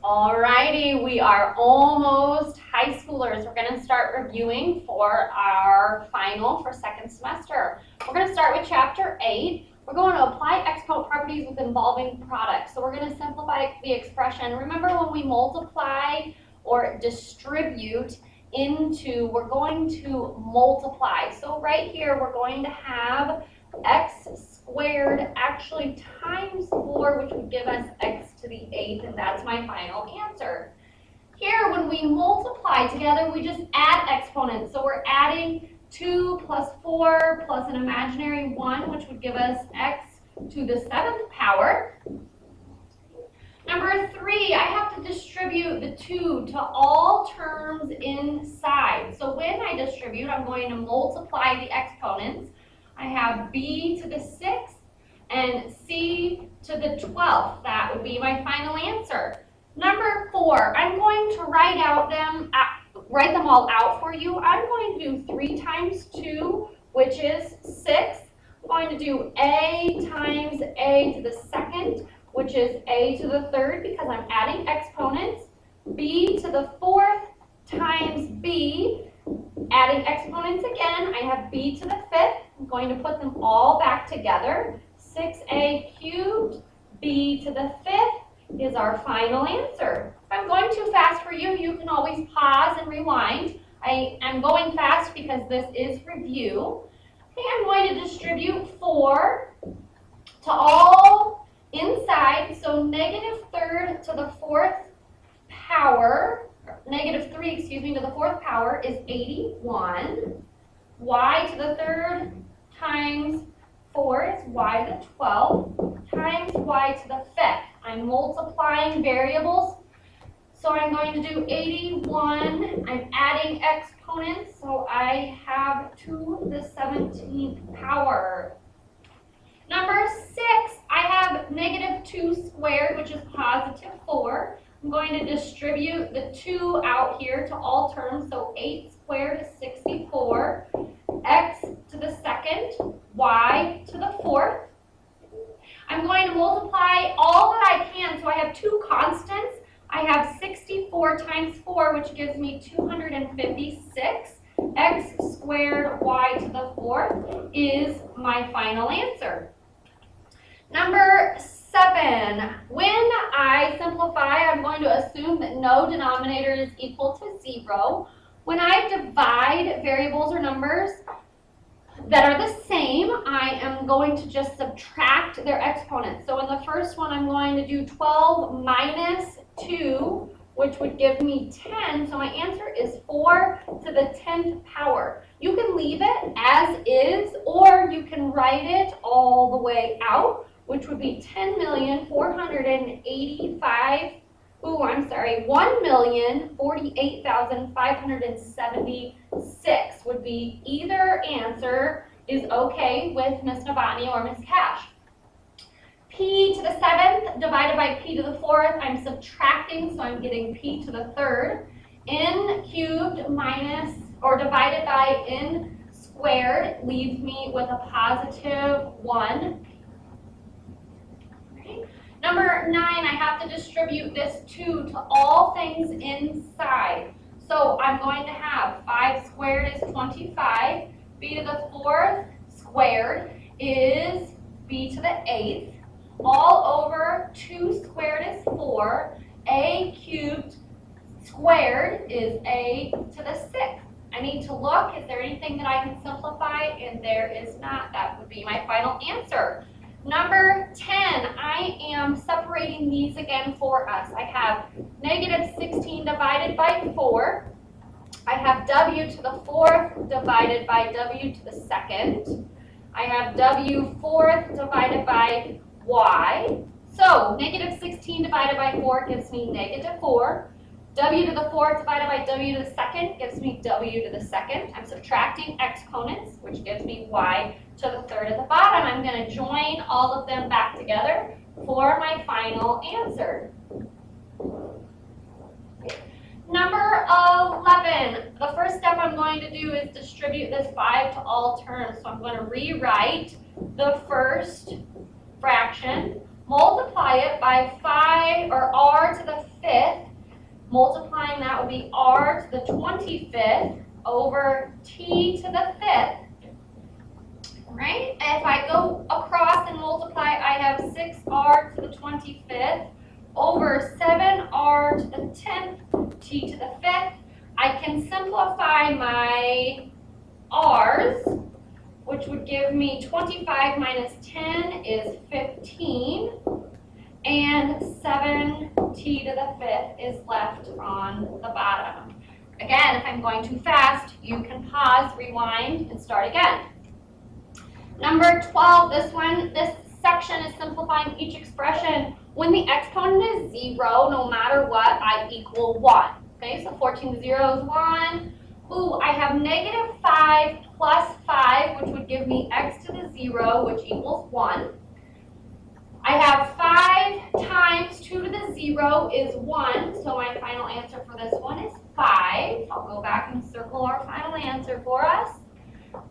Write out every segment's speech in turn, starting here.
Alrighty, we are almost high schoolers. We're going to start reviewing for our final for second semester. We're going to start with Chapter 8. We're going to apply exponent properties with involving products. So we're going to simplify the expression. Remember when we multiply or distribute into, we're going to multiply. So right here we're going to have x squared actually times 4, which would give us x to the 8th, and that's my final answer. Here, when we multiply together, we just add exponents. So we're adding 2 plus 4 plus an imaginary 1, which would give us x to the 7th power. Number 3, I have to distribute the 2 to all terms inside. So when I distribute, I'm going to multiply the exponents. I have b to the 6th and c to the 12th. That would be my final answer. Number 4, I'm going to write them all out for you. I'm going to do 3 times 2, which is 6. I'm going to do a times a to the 2nd, which is a to the 3rd because I'm adding exponents. B to the 4th times b, adding exponents again. I have b to the 5th. I'm going to put them all back together. 6a cubed, b to the 5th is our final answer. If I'm going too fast for you, you can always pause and rewind. I am going fast because this is review. Okay, I'm going to distribute 4 to all inside, so negative 3rd to the 4th power, negative 3, excuse me, to the 4th power is 81. Y to the 3rd times 4 is y to the 12th times y to the 5th. I'm multiplying variables, so I'm going to do 81. I'm adding exponents, so I have 2 to the 17th power. Number 6, I have negative 2 squared, which is positive 4. I'm going to distribute the 2 out here to all terms, so 8 squared is 64, x to the 2nd, y to the 4th. I'm going to multiply all that I can, so I have 2 constants. I have 64 times 4, which gives me 256. X squared y to the 4th is my final answer. Number 7, when I simplify, I'm going to assume that no denominator is equal to 0. When I divide variables or numbers that are the same, I am going to just subtract their exponents. So in the first one, I'm going to do 12 minus 2, which would give me 10. So my answer is 4 to the 10th power. You can leave it as is, or you can write it all the way out, which would be 1,048,576 would be either answer is okay with Ms. Novotny or Ms. Cash. P to the 7th divided by p to the 4th, I'm subtracting, so I'm getting p to the 3rd. N cubed minus, or divided by n squared leaves me with a positive 1. Number 9, I have to distribute this 2 to all things inside. So I'm going to have 5 squared is 25, b to the 4th squared is b to the 8th, all over 2 squared is 4, a cubed squared is a to the 6th. I need to look, is there anything that I can simplify? And there is not. That would be my final answer. Number 10, I am separating these again for us. I have negative 16 divided by 4. I have w to the 4th divided by w to the 2nd. I have w 4th divided by y. So negative 16 divided by 4 gives me negative 4. W to the 4th divided by w to the 2nd gives me w to the 2nd. I'm subtracting exponents, which gives me y to the 3rd at the bottom. I'm going to join all of them back together for my final answer. Number 11, the first step I'm going to do is distribute this 5 to all terms. So I'm going to rewrite the first fraction, multiply it by 5 or r to the 5th multiplying that would be r to the 25th over t to the 5th. Right? If I go across and multiply, I have 6r to the 25th over 7r to the 10th, t to the 5th. I can simplify my r's, which would give me 25 minus 10 is 15, and 7t to the 5th is left on the bottom. Again, if I'm going too fast, you can pause, rewind, and start again. Number 12, this section is simplifying each expression. When the exponent is 0, no matter what, I equal 1. Okay, so 14 to 0 is 1. Ooh, I have negative 5 plus 5, which would give me x to the 0, which equals 1. I have 5 times 2 to the 0 is 1, so my final answer for this one is 5. I'll go back and circle our final answer for us.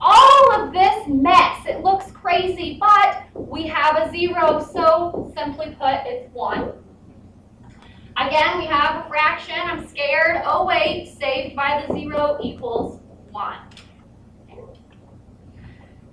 All of this mess, it looks crazy, but we have a 0, so simply put, it's 1. Again, we have a fraction. I'm scared. Oh, wait, saved by the 0 equals 1.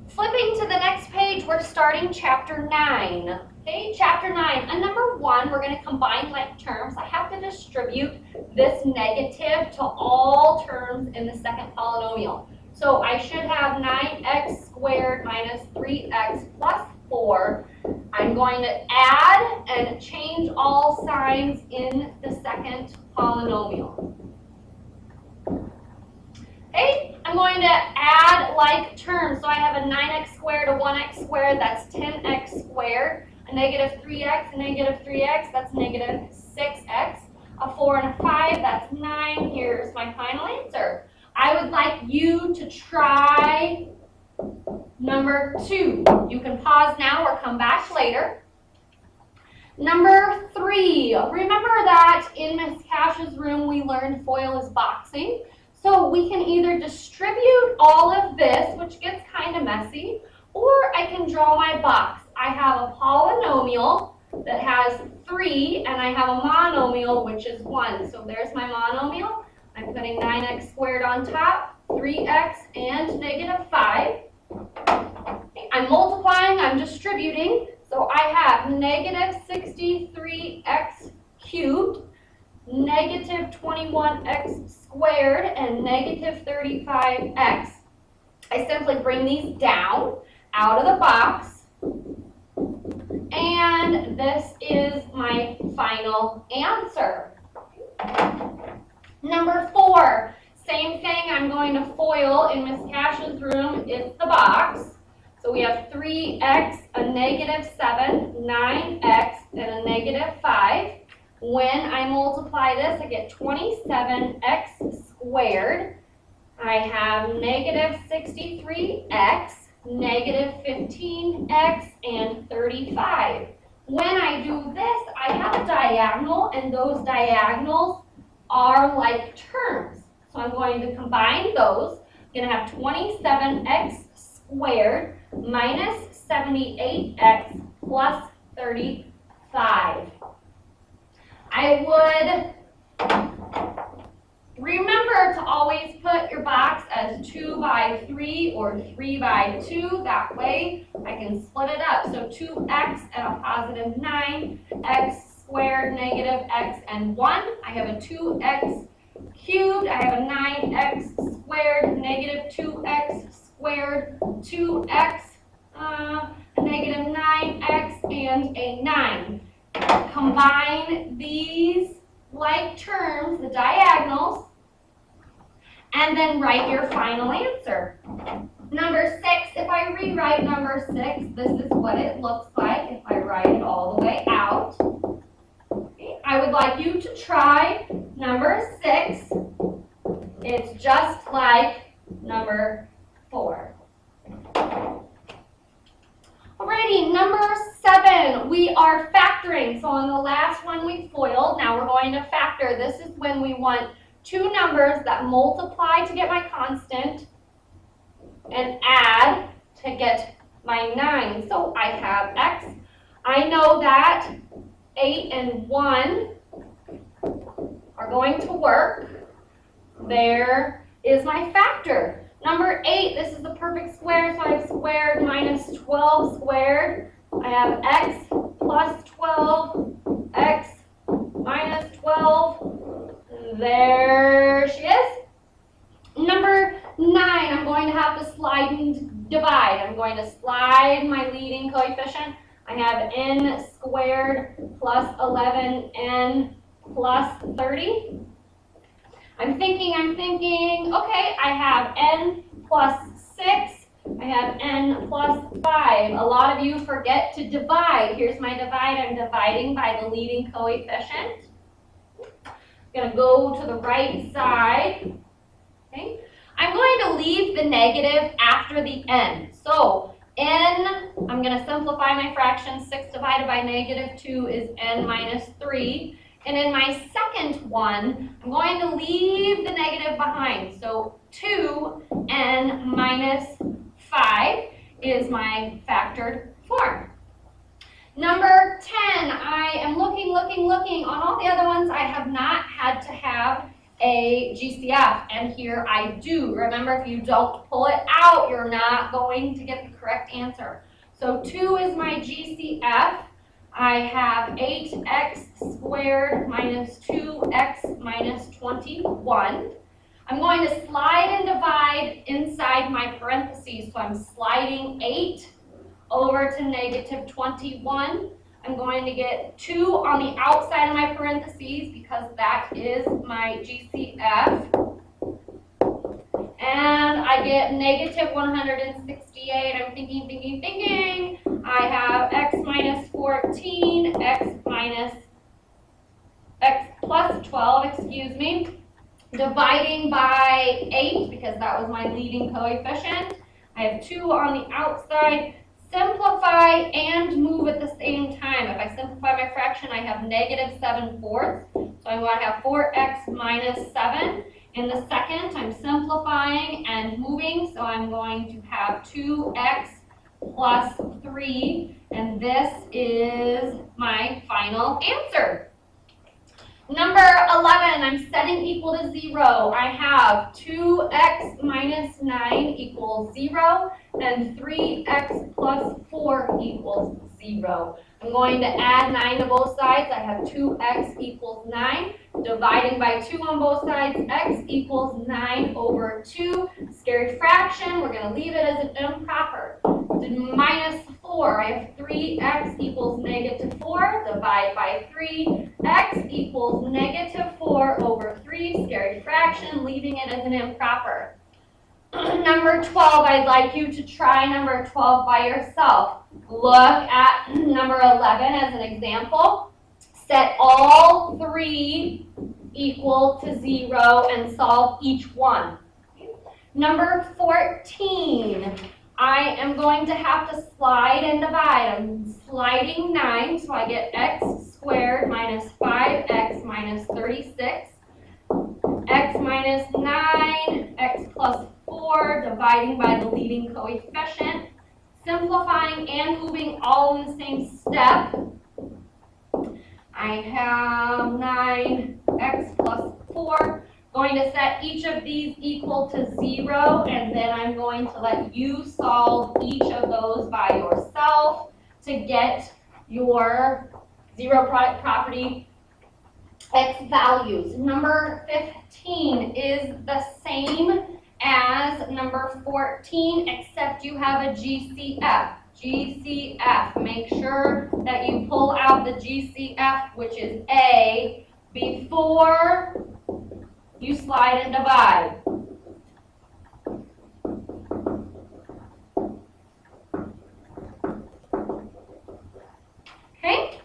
Flipping to the next page, we're starting chapter 9. Okay, chapter 9. And number 1, we're going to combine like terms. I have to distribute this negative to all terms in the second polynomial. So I should have 9x squared minus 3x plus 4. I'm going to add and change all signs in the second polynomial. Okay, I'm going to add like terms. So I have a 9x squared, a 1x squared, that's 10x squared. A negative 3x, a negative 3x, that's negative 6x. A 4 and a 5, that's 9. Here's my final answer. I would like you to try number 2. You can pause now or come back later. Number 3. Remember that in Miss Cash's room we learned FOIL is boxing. So we can either distribute all of this, which gets kind of messy, or I can draw my box. I have a polynomial that has 3, and I have a monomial, which is 1. So there's my monomial. I'm putting 9x squared on top, 3x, and negative 5. I'm multiplying, I'm distributing. So I have negative 63x cubed, negative 21x squared, and negative 35x. I simply bring these down out of the box, and this is my final answer. Number 4, same thing, I'm going to FOIL in Miss Cash's room, it's the box. So we have 3x, a negative 7, 9x, and a negative 5. When I multiply this, I get 27x squared. I have negative 63x, negative 15x, and 35. When I do this, I have a diagonal, and those diagonals are like terms. So I'm going to combine those. I'm going to have 27x squared minus 78x plus 35. I would remember to always put your box as 2 by 3 or 3 by 2. That way I can split it up. So 2x and a positive 9, x squared, negative x, and 1. I have a 2x cubed. I have a 9x squared, negative 2x squared, 2x, a negative 9x, and a 9. Combine these like terms, the diagonals, and then write your final answer. Number 6, if I rewrite number 6, this is what it looks like if I write it all the way out. Okay. I would like you to try number 6. It's just like number 4. Alrighty, number 7, we are factoring. So on the last one we FOILed, now we're going to factor. This is when we want two numbers that multiply to get my constant and add to get my 9. So I have x. I know that 8 and 1 are going to work. There is my factor. Number 8, this is the perfect square, so I have squared minus 12 squared. I have x plus 12, x minus 12. There she is. Number 9, I'm going to have to slide and divide. I'm going to slide my leading coefficient. I have n squared plus 11n plus 30. I'm thinking, okay, I have n plus 6, I have n plus 5. A lot of you forget to divide. Here's my divide. I'm dividing by the leading coefficient. I'm going to go to the right side. Okay. I'm going to leave the negative after the n. So n, I'm going to simplify my fraction. 6 divided by negative 2 is n minus 3. And in my second one, I'm going to leave the negative behind. So 2n minus 5 is my factored form. Number 10, I am looking. On all the other ones, I have not had to have a GCF, and here I do. Remember, if you don't pull it out, you're not going to get the correct answer. So 2 is my GCF. I have 8x squared minus 2x minus 21. I'm going to slide and divide inside my parentheses. So I'm sliding 8 over to negative 21. I'm going to get 2 on the outside of my parentheses because that is my GCF. And I get negative 168. I'm thinking. I have x minus 14, x plus 12, excuse me, dividing by 8 because that was my leading coefficient. I have 2 on the outside. Simplify and move at the same time. If I simplify my fraction, I have negative 7/4. So I'm going to have 4x minus 7. In the second, I'm simplifying and moving. So I'm going to have 2x plus 3. And this is my final answer. Number 11, I'm setting equal to 0. I have 2x minus 9 equals 0, and 3x plus 4 equals 0. I'm going to add 9 to both sides. I have 2x equals 9. Dividing by 2 on both sides, x equals 9 over 2. Scary fraction, we're going to leave it as an improper. Minus 4, I have 3x equals negative 4. Divide by 3, x equals negative 4 over 3. Scary fraction, leaving it as an improper. Number 12, I'd like you to try number 12 by yourself. Look at number 11 as an example. Set all 3 equal to 0 and solve each one. Number 14, I am going to have to slide and divide. I'm sliding 9, so I get x squared minus 5x minus 36. X minus 9, x plus 4, dividing by the leading coefficient. Simplifying and moving all in the same step. I have 9x plus 4. Going to set each of these equal to 0, and then I'm going to let you solve each of those by yourself to get your zero product property x values. Number 15 is the same as number 14, except you have a GCF. GCF, make sure that you pull out the GCF, which is A, before you slide and divide. Okay?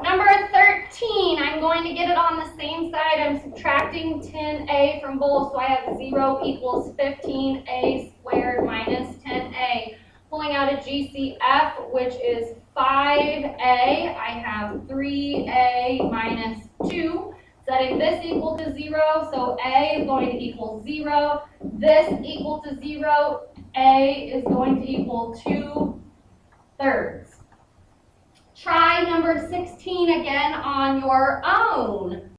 Number 13, I'm going to get it on the same side. I'm subtracting 10a from both, so I have 0 equals 15a squared minus 10a. Pulling out a GCF, which is 5a, I have 3a minus 2. Setting this equal to 0, so a is going to equal 0. This equal to 0, a is going to equal 2/3. Try number 16 again on your own.